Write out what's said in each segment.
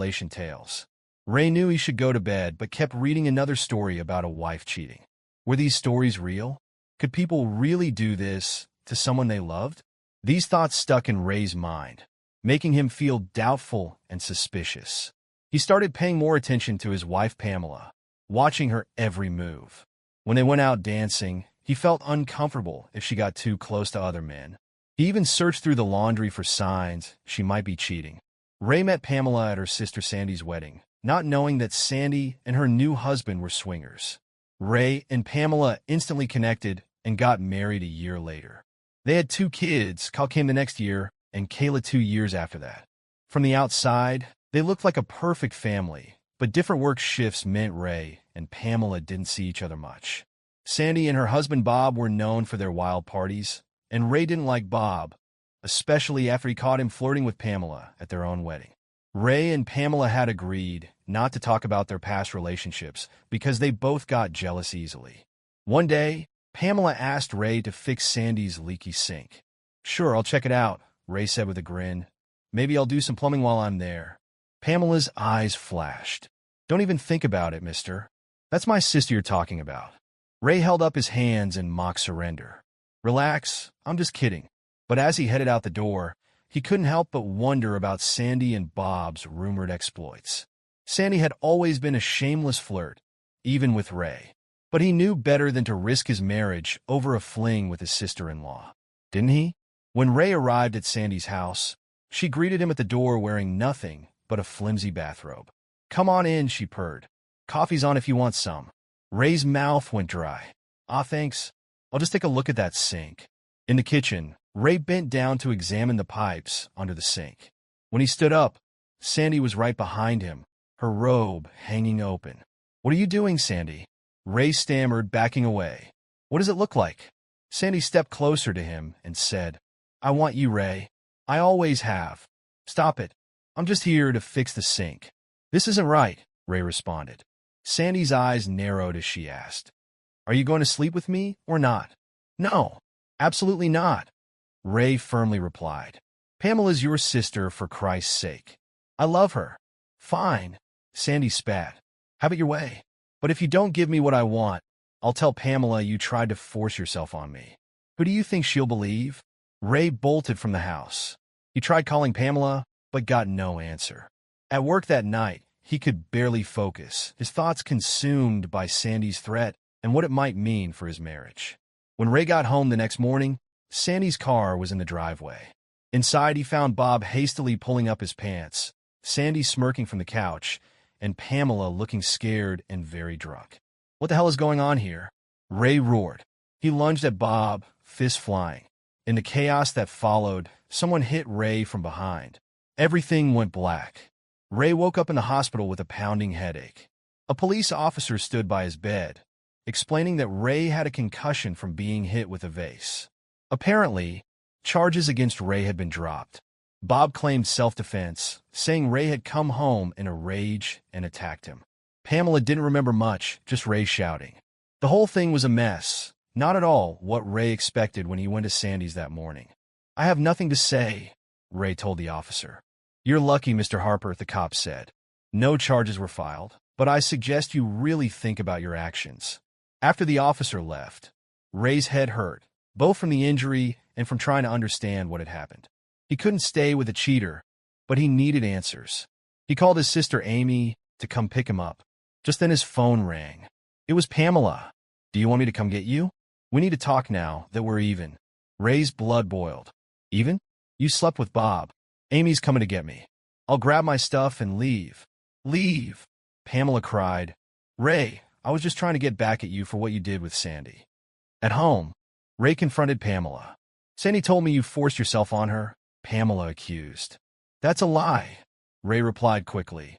relation tales. Ray knew he should go to bed, but kept reading another story about a wife cheating. Were these stories real? Could people really do this to someone they loved? These thoughts stuck in Ray's mind, making him feel doubtful and suspicious. He started paying more attention to his wife Pamela, watching her every move. When they went out dancing, he felt uncomfortable if she got too close to other men. He even searched through the laundry for signs she might be cheating. Ray met Pamela at her sister Sandy's wedding, not knowing that Sandy and her new husband were swingers. Ray and Pamela instantly connected and got married a year later. They had 2 kids. Kyle came the next year, and Kayla 2 years after that. From the outside, they looked like a perfect family, but different work shifts meant Ray and Pamela didn't see each other much. Sandy and her husband Bob were known for their wild parties, and Ray didn't like Bob, especially after he caught him flirting with Pamela at their own wedding. Ray and Pamela had agreed not to talk about their past relationships because they both got jealous easily. One day, Pamela asked Ray to fix Sandy's leaky sink. "Sure, I'll check it out," Ray said with a grin. "Maybe I'll do some plumbing while I'm there." Pamela's eyes flashed. "Don't even think about it, mister. That's my sister you're talking about." Ray held up his hands in mock surrender. "Relax, I'm just kidding." But as he headed out the door, he couldn't help but wonder about Sandy and Bob's rumored exploits. Sandy had always been a shameless flirt, even with Ray. But he knew better than to risk his marriage over a fling with his sister-in-law. Didn't he? When Ray arrived at Sandy's house, she greeted him at the door wearing nothing but a flimsy bathrobe. "Come on in," she purred. "Coffee's on if you want some." Ray's mouth went dry. "Ah, thanks. I'll just take a look at that sink." In the kitchen, Ray bent down to examine the pipes under the sink. When he stood up, Sandy was right behind him, her robe hanging open. "What are you doing, Sandy?" Ray stammered, backing away. "What does it look like?" Sandy stepped closer to him and said, "I want you, Ray. I always have. Stop it. I'm just here to fix the sink." "This isn't right," Ray responded. Sandy's eyes narrowed as she asked, "Are you going to sleep with me or not?" "No, absolutely not," Ray firmly replied. "Pamela's your sister, for Christ's sake. I love her." "Fine," Sandy spat. "Have it your way. But if you don't give me what I want, I'll tell Pamela you tried to force yourself on me." "Who do you think she'll believe?" Ray bolted from the house. He tried calling Pamela, but got no answer. At work that night, he could barely focus, his thoughts consumed by Sandy's threat and what it might mean for his marriage. When Ray got home the next morning, Sandy's car was in the driveway. Inside, he found Bob hastily pulling up his pants, Sandy smirking from the couch, and Pamela looking scared and very drunk. "What the hell is going on here?" Ray roared. He lunged at Bob, fists flying. In the chaos that followed, someone hit Ray from behind. Everything went black. Ray woke up in the hospital with a pounding headache. A police officer stood by his bed, explaining that Ray had a concussion from being hit with a vase. Apparently, charges against Ray had been dropped. Bob claimed self-defense, saying Ray had come home in a rage and attacked him. Pamela didn't remember much, just Ray shouting. The whole thing was a mess, not at all what Ray expected when he went to Sandy's that morning. "I have nothing to say," Ray told the officer. "You're lucky, Mr. Harper," the cop said. "No charges were filed, but I suggest you really think about your actions." After the officer left, Ray's head hurt, both from the injury and from trying to understand what had happened. He couldn't stay with a cheater, but he needed answers. He called his sister Amy to come pick him up. Just then his phone rang. It was Pamela. "Do you want me to come get you? We need to talk now that we're even." Ray's blood boiled. "Even? You slept with Bob. Amy's coming to get me. I'll grab my stuff and leave." "Leave?" Pamela cried. "Ray, I was just trying to get back at you for what you did with Sandy." At home, Ray confronted Pamela. "Sandy told me you forced yourself on her," Pamela accused. "That's a lie," Ray replied quickly.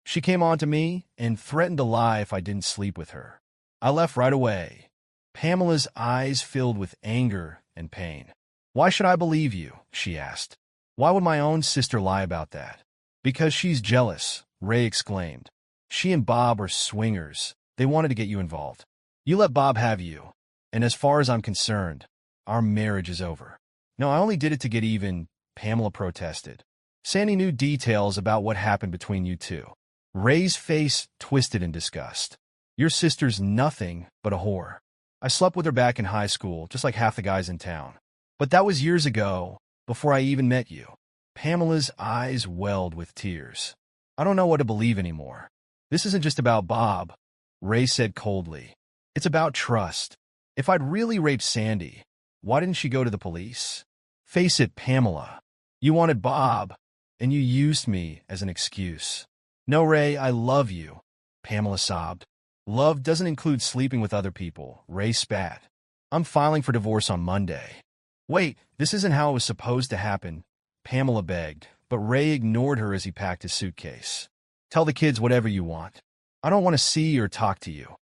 "She came on to me and threatened to lie if I didn't sleep with her. I left right away." Pamela's eyes filled with anger and pain. "Why should I believe you?" she asked. "Why would my own sister lie about that?" "Because she's jealous," Ray exclaimed. "She and Bob are swingers. They wanted to get you involved. You let Bob have you, and as far as I'm concerned, our marriage is over." "No, I only did it to get even," Pamela protested. Sandy knew details about what happened between you two. Ray's face twisted in disgust. Your sister's nothing but a whore. I slept with her back in high school, just like half the guys in town. But that was years ago, before I even met you. Pamela's eyes welled with tears. I don't know what to believe anymore. This isn't just about Bob, Ray said coldly. It's about trust. If I'd really raped Sandy, why didn't she go to the police? Face it, Pamela. You wanted Bob, and you used me as an excuse. No, Ray, I love you, Pamela sobbed. Love doesn't include sleeping with other people, Ray spat. I'm filing for divorce on Monday. Wait, this isn't how it was supposed to happen, Pamela begged, but Ray ignored her as he packed his suitcase. Tell the kids whatever you want. I don't want to see or talk to you,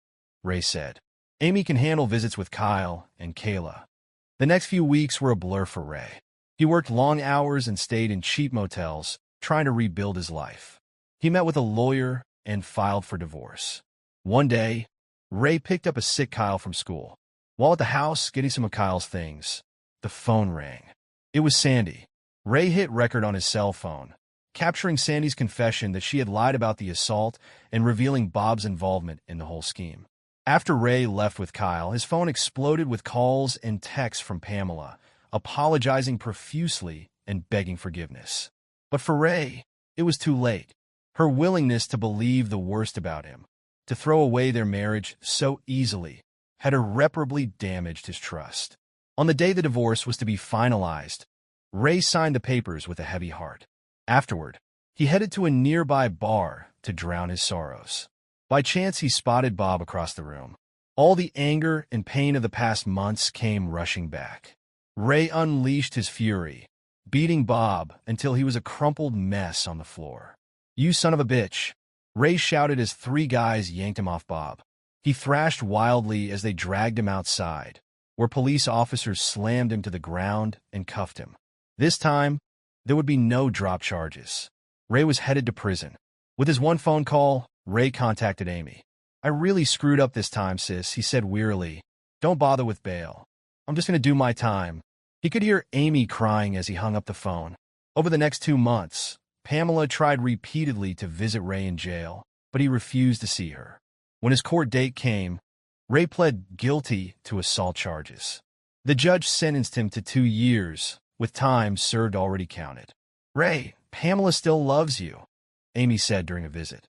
Ray said. Amy can handle visits with Kyle and Kayla. The next few weeks were a blur for Ray. He worked long hours and stayed in cheap motels, trying to rebuild his life. He met with a lawyer and filed for divorce. One day, Ray picked up a sick Kyle from school. While at the house getting some of Kyle's things, the phone rang. It was Sandy. Ray hit record on his cell phone, capturing Sandy's confession that she had lied about the assault and revealing Bob's involvement in the whole scheme. After Ray left with Kyle, his phone exploded with calls and texts from Pamela, apologizing profusely and begging forgiveness. But for Ray, it was too late. Her willingness to believe the worst about him, to throw away their marriage so easily, had irreparably damaged his trust. On the day the divorce was to be finalized, Ray signed the papers with a heavy heart. Afterward, he headed to a nearby bar to drown his sorrows. By chance, he spotted Bob across the room. All the anger and pain of the past months came rushing back. Ray unleashed his fury, beating Bob until he was a crumpled mess on the floor. You son of a bitch, Ray shouted as three guys yanked him off Bob. He thrashed wildly as they dragged him outside, where police officers slammed him to the ground and cuffed him. This time, there would be no drop charges. Ray was headed to prison. With his one phone call, Ray contacted Amy. I really screwed up this time, sis, he said wearily. Don't bother with bail. I'm just going to do my time. He could hear Amy crying as he hung up the phone. Over the next 2 months, Pamela tried repeatedly to visit Ray in jail, but he refused to see her. When his court date came, Ray pled guilty to assault charges. The judge sentenced him to 2 years, with time served already counted. Ray, Pamela still loves you, Amy said during a visit.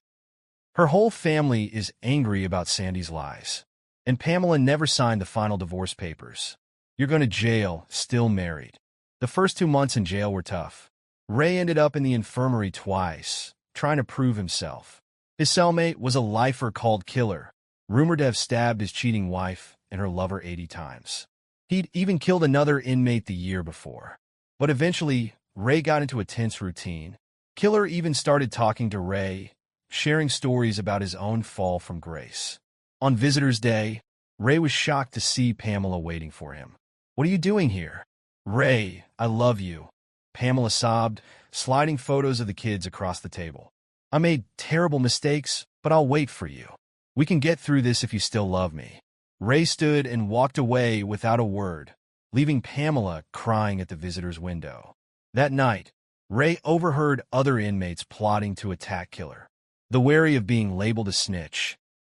Her whole family is angry about Sandy's lies, and Pamela never signed the final divorce papers. You're going to jail, still married. The first 2 months in jail were tough. Ray ended up in the infirmary twice, trying to prove himself. His cellmate was a lifer called Killer, rumored to have stabbed his cheating wife and her lover 80 times. He'd even killed another inmate the year before. But eventually, Ray got into a tense routine. Killer even started talking to Ray, sharing stories about his own fall from grace. On Visitor's Day, Ray was shocked to see Pamela waiting for him. What are you doing here? Ray, I love you, Pamela sobbed, sliding photos of the kids across the table. I made terrible mistakes, but I'll wait for you. We can get through this if you still love me. Ray stood and walked away without a word, leaving Pamela crying at the visitor's window. That night, Ray overheard other inmates plotting to attack Killer. The wary of being labeled a snitch,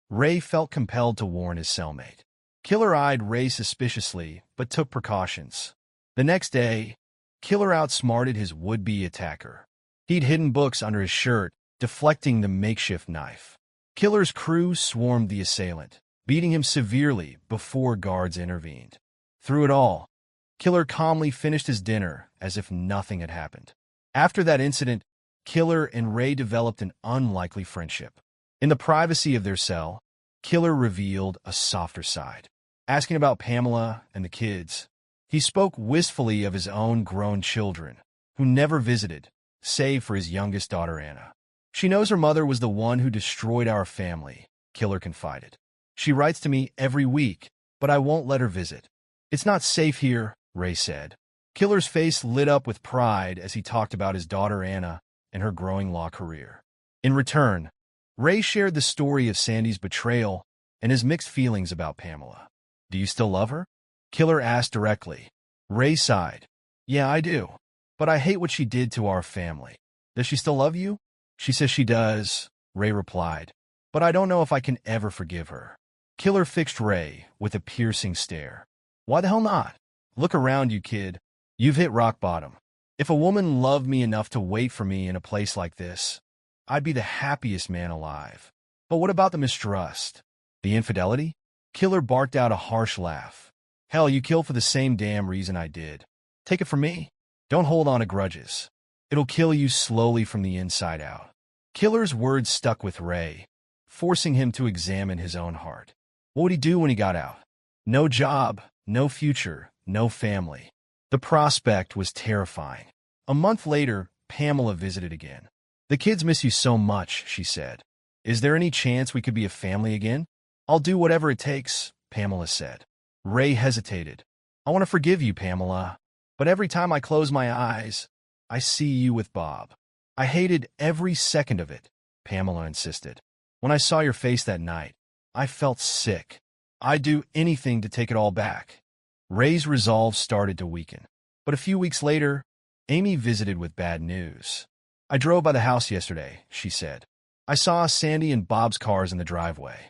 Ray felt compelled to warn his cellmate. Killer eyed Ray suspiciously, but took precautions. The next day, Killer outsmarted his would-be attacker. He'd hidden books under his shirt, deflecting the makeshift knife. Killer's crew swarmed the assailant, beating him severely before guards intervened. Through it all, Killer calmly finished his dinner as if nothing had happened. After that incident, Killer and Ray developed an unlikely friendship. In the privacy of their cell, Killer revealed a softer side. Asking about Pamela and the kids, he spoke wistfully of his own grown children, who never visited, save for his youngest daughter, Anna. She knows her mother was the one who destroyed our family, Killer confided. She writes to me every week, but I won't let her visit. It's not safe here, Ray said. Killer's face lit up with pride as he talked about his daughter, Anna, and her growing law career. In return, Ray shared the story of Sandy's betrayal and his mixed feelings about Pamela. Do you still love her? Killer asked directly. Ray sighed. Yeah, I do. But I hate what she did to our family. Does she still love you? She says she does, Ray replied. But I don't know if I can ever forgive her. Killer fixed Ray with a piercing stare. Why the hell not? Look around you, kid. You've hit rock bottom. If a woman loved me enough to wait for me in a place like this, I'd be the happiest man alive. But what about the mistrust? The infidelity? Killer barked out a harsh laugh. Hell, you killed for the same damn reason I did. Take it from me. Don't hold on to grudges. It'll kill you slowly from the inside out. Killer's words stuck with Ray, forcing him to examine his own heart. What would he do when he got out? No job, no future, no family. The prospect was terrifying. A month later, Pamela visited again. The kids miss you so much, she said. Is there any chance we could be a family again? I'll do whatever it takes, Pamela said. Ray hesitated. I want to forgive you, Pamela, but every time I close my eyes, I see you with Bob. I hated every second of it, Pamela insisted. When I saw your face that night, I felt sick. I'd do anything to take it all back. Ray's resolve started to weaken. But a few weeks later, Amy visited with bad news. I drove by the house yesterday, she said. I saw Sandy and Bob's cars in the driveway.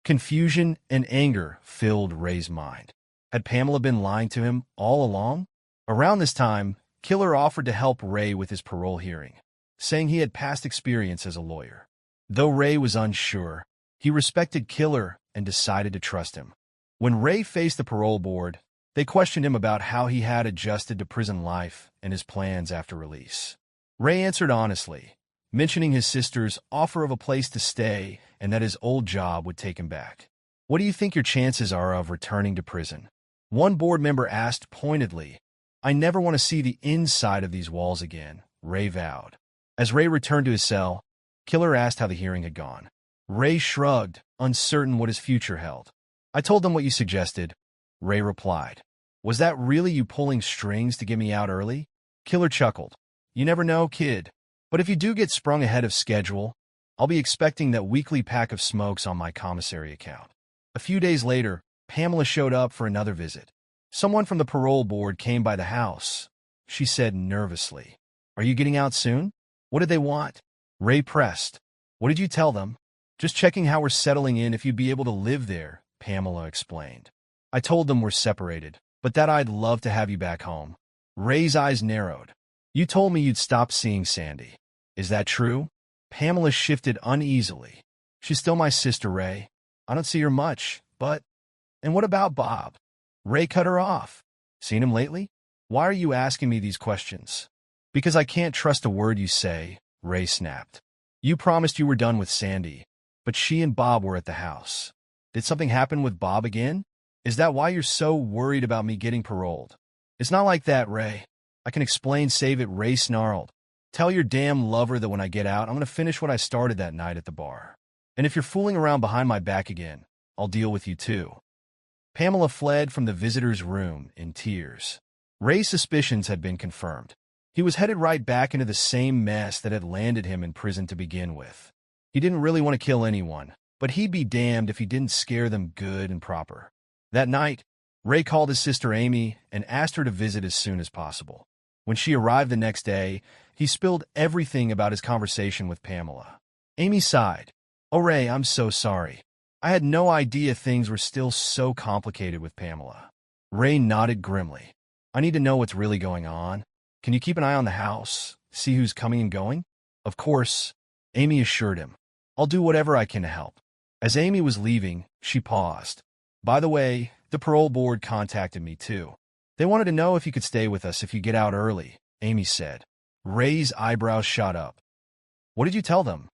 Confusion and anger filled Ray's mind. Had Pamela been lying to him all along? Around this time, Killer offered to help Ray with his parole hearing, saying he had past experience as a lawyer. Though Ray was unsure, he respected Killer and decided to trust him. When Ray faced the parole board, they questioned him about how he had adjusted to prison life and his plans after release. Ray answered honestly, mentioning his sister's offer of a place to stay and that his old job would take him back. What do you think your chances are of returning to prison? One board member asked pointedly. I never want to see the inside of these walls again, Ray vowed. As Ray returned to his cell, Killer asked how the hearing had gone. Ray shrugged, uncertain what his future held. I told them what you suggested, Ray replied. Was that really you pulling strings to get me out early? Killer chuckled. You never know, kid. But if you do get sprung ahead of schedule, I'll be expecting that weekly pack of smokes on my commissary account. A few days later, Pamela showed up for another visit. Someone from the parole board came by the house. She said nervously, Are you getting out soon? What did they want? Ray pressed. What did you tell them? Just checking how we're settling in if you'd be able to live there, Pamela explained. I told them we're separated, but that I'd love to have you back home. Ray's eyes narrowed. You told me you'd stop seeing Sandy. Is that true? Pamela shifted uneasily. She's still my sister, Ray. I don't see her much, but... And what about Bob? Ray cut her off. Seen him lately? Why are you asking me these questions? Because I can't trust a word you say, Ray snapped. You promised you were done with Sandy, but she and Bob were at the house. Did something happen with Bob again? Is that why you're so worried about me getting paroled? It's not like that, Ray. I can explain, save it, Ray snarled. Tell your damn lover that when I get out, I'm going to finish what I started that night at the bar. And if you're fooling around behind my back again, I'll deal with you too. Pamela fled from the visitor's room in tears. Ray's suspicions had been confirmed. He was headed right back into the same mess that had landed him in prison to begin with. He didn't really want to kill anyone, but he'd be damned if he didn't scare them good and proper. That night, Ray called his sister Amy and asked her to visit as soon as possible. When she arrived the next day, he spilled everything about his conversation with Pamela. Amy sighed. Oh, Ray, I'm so sorry. I had no idea things were still so complicated with Pamela. Ray nodded grimly. I need to know what's really going on. Can you keep an eye on the house? See who's coming and going? Of course, Amy assured him. I'll do whatever I can to help. As Amy was leaving, she paused. By the way, the parole board contacted me too. They wanted to know if you could stay with us if you get out early, Amy said. Ray's eyebrows shot up. What did you tell them?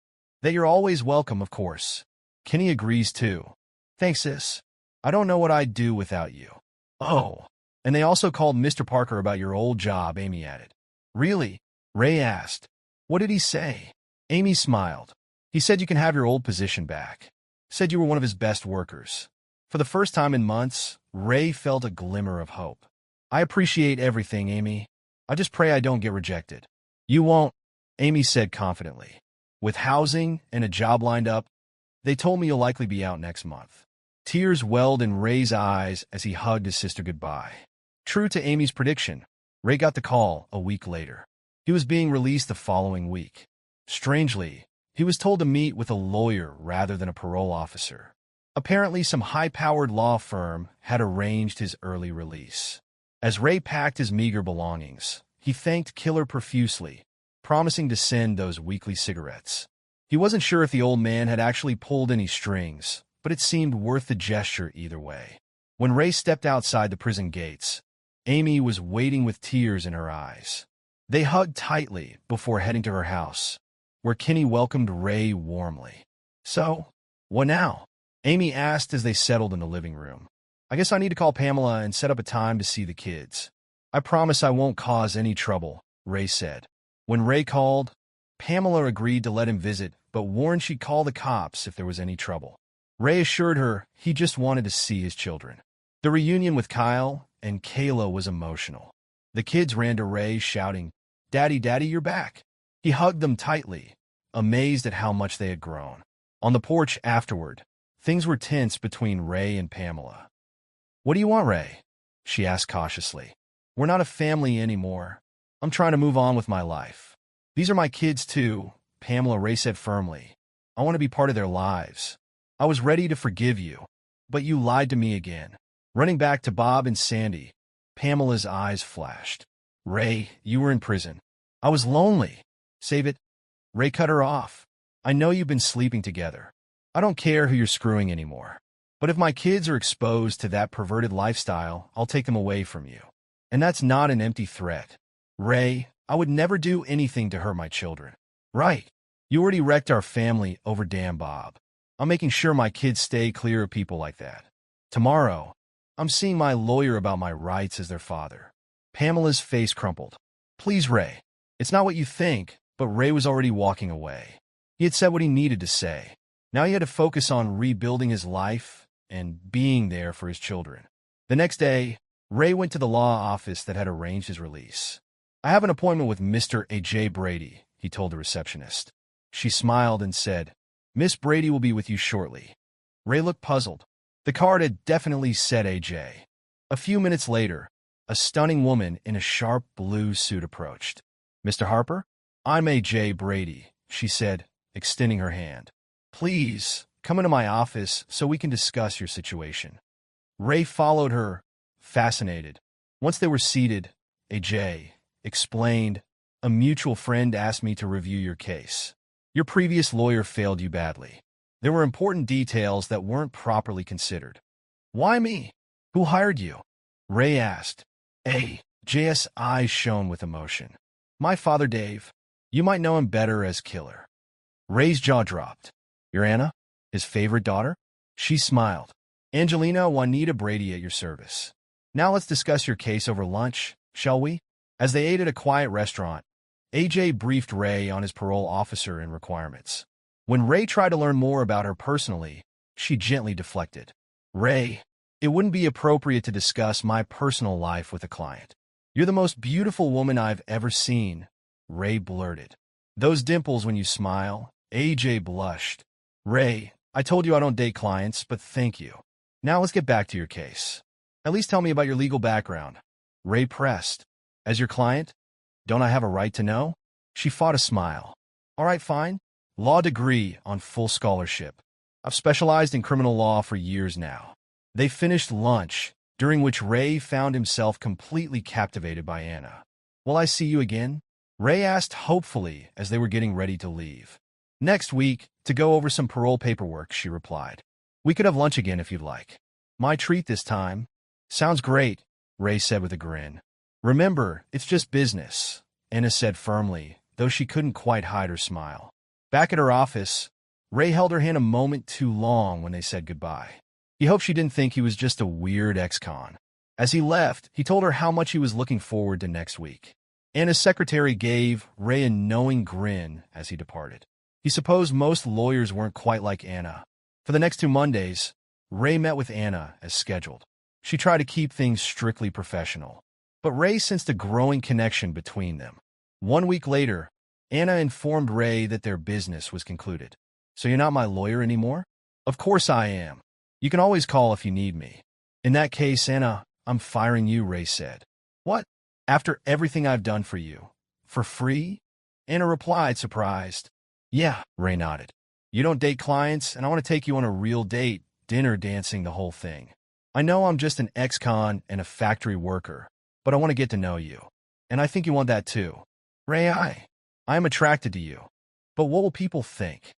That you're always welcome, of course. Kenny agrees too. Thanks, sis. I don't know what I'd do without you. Oh, and they also called Mr. Parker about your old job, Amy added. Really? Ray asked. What did he say? Amy smiled. He said you can have your old position back. Said you were one of his best workers. For the first time in months, Ray felt a glimmer of hope. I appreciate everything, Amy. I just pray I don't get rejected. You won't, Amy said confidently. With housing and a job lined up, they told me you'll likely be out next month. Tears welled in Ray's eyes as he hugged his sister goodbye. True to Amy's prediction, Ray got the call a week later. He was being released the following week. Strangely, he was told to meet with a lawyer rather than a parole officer. Apparently, some high-powered law firm had arranged his early release. As Ray packed his meager belongings, he thanked Killer profusely, promising to send those weekly cigarettes. He wasn't sure if the old man had actually pulled any strings, but it seemed worth the gesture either way. When Ray stepped outside the prison gates, Amy was waiting with tears in her eyes. They hugged tightly before heading to her house, where Kenny welcomed Ray warmly. "So, what now?" Amy asked as they settled in the living room. "I guess I need to call Pamela and set up a time to see the kids. I promise I won't cause any trouble," Ray said. When Ray called, Pamela agreed to let him visit, but warned she'd call the cops if there was any trouble. Ray assured her he just wanted to see his children. The reunion with Kyle and Kayla was emotional. The kids ran to Ray, shouting, "Daddy, Daddy, you're back." He hugged them tightly, amazed at how much they had grown. On the porch afterward, things were tense between Ray and Pamela. "What do you want, Ray?" she asked cautiously. "We're not a family anymore. I'm trying to move on with my life. These are my kids too," Ray said firmly. "I want to be part of their lives. I was ready to forgive you, but you lied to me again." Running back to Bob and Sandy, Pamela's eyes flashed. "Ray, you were in prison. I was lonely." "Save it." Ray cut her off. "I know you've been sleeping together. I don't care who you're screwing anymore. But if my kids are exposed to that perverted lifestyle, I'll take them away from you. And that's not an empty threat. Ray, I would never do anything to hurt my children." "Right. You already wrecked our family over damn Bob. I'm making sure my kids stay clear of people like that. Tomorrow, I'm seeing my lawyer about my rights as their father." Pamela's face crumpled. "Please, Ray. It's not what you think," but Ray was already walking away. He had said what he needed to say. Now he had to focus on rebuilding his life and being there for his children. The next day, Ray went to the law office that had arranged his release. "I have an appointment with Mr. A.J. Brady," he told the receptionist. She smiled and said, "Miss Brady will be with you shortly." Ray looked puzzled. The card had definitely said A.J. A few minutes later, a stunning woman in a sharp blue suit approached. "Mr. Harper? I'm A.J. Brady," she said, extending her hand. "Please, come into my office so we can discuss your situation." Ray followed her, fascinated. Once they were seated, A.J. explained, "A mutual friend asked me to review your case. Your previous lawyer failed you badly. There were important details that weren't properly considered." "Why me? Who hired you?" Ray asked. A.J.'s eyes shone with emotion. "My father, Dave. You might know him better as Killer." Ray's jaw dropped. "You're Anna? His favorite daughter?" She smiled. "Angelina Juanita Brady at your service. Now let's discuss your case over lunch, shall we?" As they ate at a quiet restaurant, A.J. briefed Ray on his parole officer and requirements. When Ray tried to learn more about her personally, she gently deflected. "Ray, it wouldn't be appropriate to discuss my personal life with a client." "You're the most beautiful woman I've ever seen," Ray blurted. "Those dimples when you smile." A.J. blushed. "Ray, I told you I don't date clients, but thank you. Now let's get back to your case. At least tell me about your legal background." Ray pressed. "As your client, don't I have a right to know?" She fought a smile. "All right, fine. Law degree on full scholarship. I've specialized in criminal law for years now." They finished lunch, during which Ray found himself completely captivated by Anna. "Will I see you again?" Ray asked hopefully as they were getting ready to leave. "Next week, to go over some parole paperwork," she replied. "We could have lunch again if you'd like." "My treat this time." "Sounds great," Ray said with a grin. "Remember, it's just business," Anna said firmly, though she couldn't quite hide her smile. Back at her office, Ray held her hand a moment too long when they said goodbye. He hoped she didn't think he was just a weird ex-con. As he left, he told her how much he was looking forward to next week. Anna's secretary gave Ray a knowing grin as he departed. He supposed most lawyers weren't quite like Anna. For the next 2 Mondays, Ray met with Anna as scheduled. She tried to keep things strictly professional, but Ray sensed a growing connection between them. 1 week later, Anna informed Ray that their business was concluded. "So you're not my lawyer anymore?" "Of course I am. You can always call if you need me." "In that case, Anna, I'm firing you," Ray said. "What?" "After everything I've done for you, For free? Anna replied, surprised. Yeah, Ray nodded. You don't date clients, and I want to take you on a real date, dinner, dancing, the whole thing. I know I'm just an ex-con and a factory worker, but I want to get to know you. And I think you want that too. Ray, I am attracted to you. But what will people think?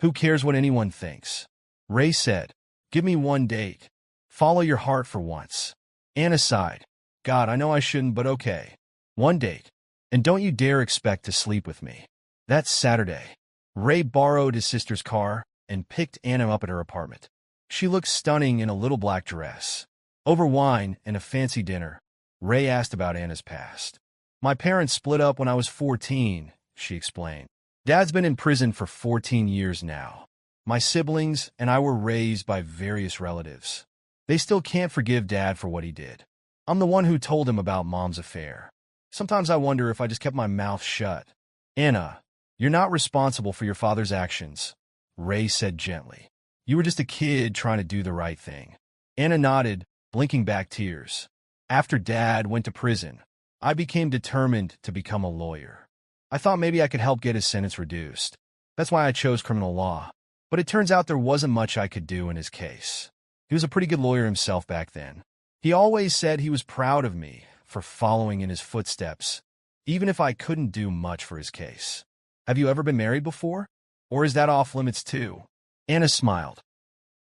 Who cares what anyone thinks? Ray said, give me one date. Follow your heart for once. Anna sighed. God, I know I shouldn't, but okay. One date. And don't you dare expect to sleep with me. That's Saturday. Ray borrowed his sister's car and picked Anna up at her apartment. She looked stunning in a little black dress. Over wine and a fancy dinner, Ray asked about Anna's past. My parents split up when I was 14, she explained. Dad's been in prison for 14 years now. My siblings and I were raised by various relatives. They still can't forgive Dad for what he did. I'm the one who told him about Mom's affair. Sometimes I wonder if I just kept my mouth shut. Anna, you're not responsible for your father's actions, Ray said gently. You were just a kid trying to do the right thing. Anna nodded, blinking back tears. After Dad went to prison, I became determined to become a lawyer. I thought maybe I could help get his sentence reduced. That's why I chose criminal law. But it turns out there wasn't much I could do in his case. He was a pretty good lawyer himself back then. He always said he was proud of me for following in his footsteps, even if I couldn't do much for his case. Have you ever been married before? Or is that off limits too? Anna smiled.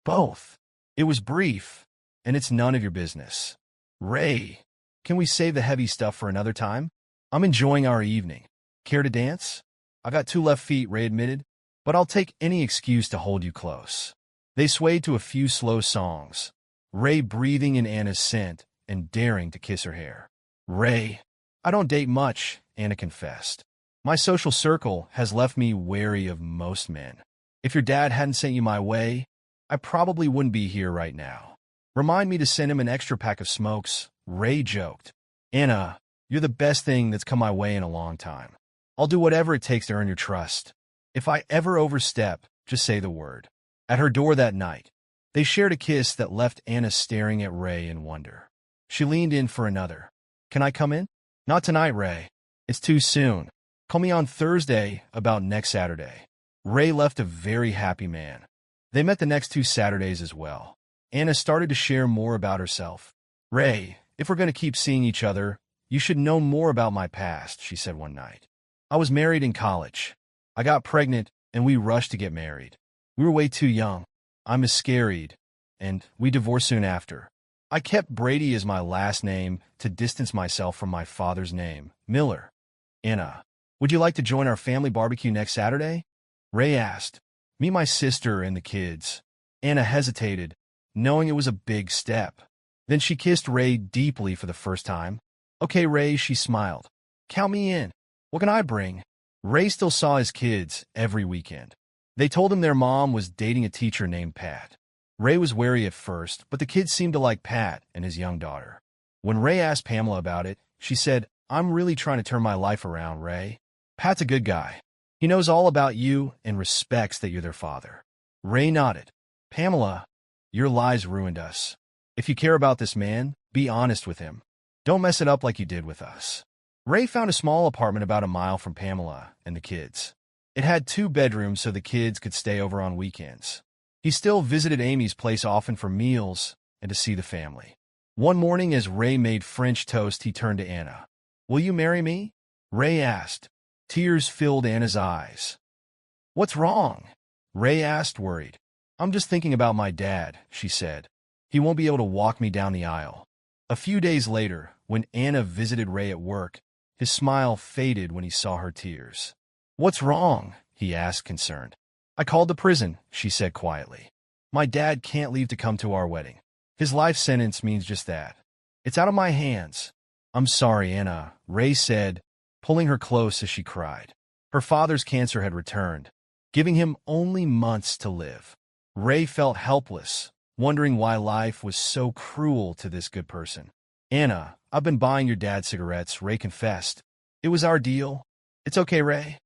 Both. It was brief, and it's none of your business. Ray, can we save the heavy stuff for another time? I'm enjoying our evening. Care to dance? I got 2 left feet, Ray admitted, but I'll take any excuse to hold you close. They swayed to a few slow songs, Ray breathing in Anna's scent and daring to kiss her hair. Ray, I don't date much, Anna confessed. My social circle has left me wary of most men. If your dad hadn't sent you my way, I probably wouldn't be here right now. Remind me to send him an extra pack of smokes, Ray joked. Anna, you're the best thing that's come my way in a long time. I'll do whatever it takes to earn your trust. If I ever overstep, just say the word. At her door that night, they shared a kiss that left Anna staring at Ray in wonder. She leaned in for another. Can I come in? Not tonight, Ray. It's too soon. Call me on Thursday about next Saturday. Ray left a very happy man. They met the next 2 Saturdays as well. Anna started to share more about herself. Ray, if we're going to keep seeing each other, you should know more about my past, she said one night. I was married in college. I got pregnant, and we rushed to get married. We were way too young. I miscarried, and we divorced soon after. I kept Brady as my last name to distance myself from my father's name, Miller. Anna, would you like to join our family barbecue next Saturday? Ray asked. Meet my sister and the kids. Anna hesitated, knowing it was a big step. Then she kissed Ray deeply for the first time. Okay, Ray, she smiled. Count me in. What can I bring? Ray still saw his kids every weekend. They told him their mom was dating a teacher named Pat. Ray was wary at first, but the kids seemed to like Pat and his young daughter. When Ray asked Pamela about it, she said, I'm really trying to turn my life around, Ray. Pat's a good guy. He knows all about you and respects that you're their father. Ray nodded. Pamela, your lies ruined us. If you care about this man, be honest with him. Don't mess it up like you did with us. Ray found a small apartment about a mile from Pamela and the kids. It had 2 bedrooms so the kids could stay over on weekends. He still visited Amy's place often for meals and to see the family. One morning as Ray made French toast, he turned to Anna. Will you marry me? Ray asked. Tears filled Anna's eyes. What's wrong? Ray asked, worried. I'm just thinking about my dad, she said. He won't be able to walk me down the aisle. A few days later, when Anna visited Ray at work, his smile faded when he saw her tears. What's wrong? He asked, concerned. I called the prison, she said quietly. My dad can't leave to come to our wedding. His life sentence means just that. It's out of my hands. I'm sorry, Anna, Ray said, pulling her close as she cried. Her father's cancer had returned, giving him only months to live. Ray felt helpless, wondering why life was so cruel to this good person. Anna, I've been buying your dad cigarettes, Ray confessed. It was our deal. It's okay, Ray.